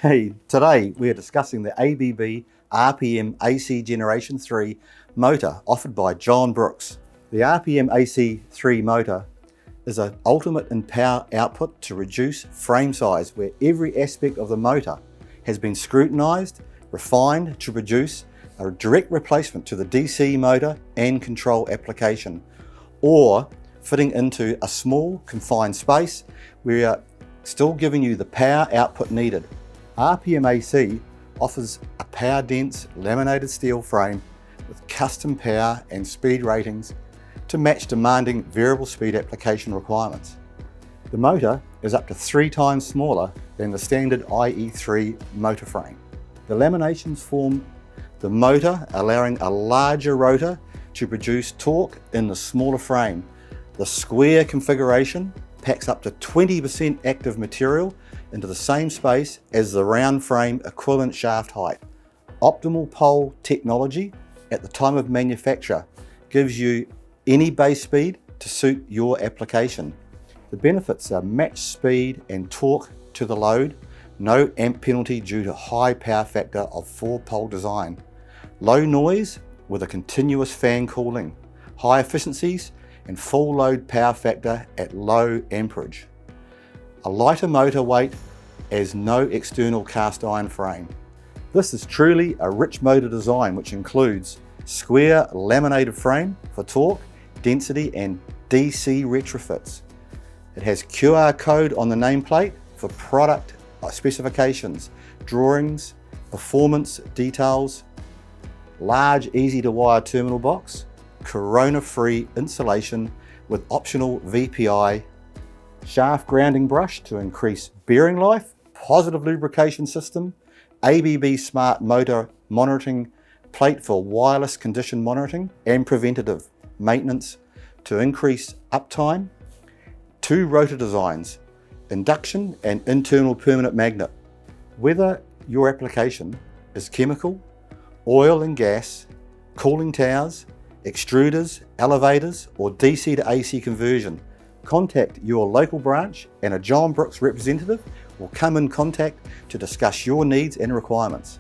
Hey, today we are discussing the ABB RPM AC Generation 3 motor offered by John Brooks. The RPM AC3 motor is an ultimate in power output to reduce frame size, where every aspect of the motor has been scrutinised, refined to produce a direct replacement to the DC motor and control application, or fitting into a small confined space where we are still giving you the power output needed. RPM AC offers a power-dense laminated steel frame with custom power and speed ratings to match demanding variable speed application requirements. The motor is up to 3 times smaller than the standard IE3 motor frame. The laminations form the motor, allowing a larger rotor to produce torque in the smaller frame. The square configuration packs up to 20% active material into the same space as the round frame equivalent shaft height. Optimal pole technology at the time of manufacture gives you any base speed to suit your application. The benefits are matched speed and torque to the load, no amp penalty due to high power factor of 4-pole design, low noise with a continuous fan cooling, high efficiencies and full load power factor at low amperage. A lighter motor weight as no external cast iron frame. This is truly a rich motor design, which includes square laminated frame for torque, density and DC retrofits. It has QR code on the nameplate for product specifications, drawings, performance details, large easy to wire terminal box, corona-free insulation with optional VPI, shaft grounding brush to increase bearing life, positive lubrication system, ABB smart motor monitoring plate for wireless condition monitoring and preventative maintenance to increase uptime, 2 rotor designs, induction and internal permanent magnet. Whether your application is chemical, oil and gas, cooling towers, extruders, elevators, or DC to AC conversion, contact your local branch and a John Brooks representative will come in contact to discuss your needs and requirements.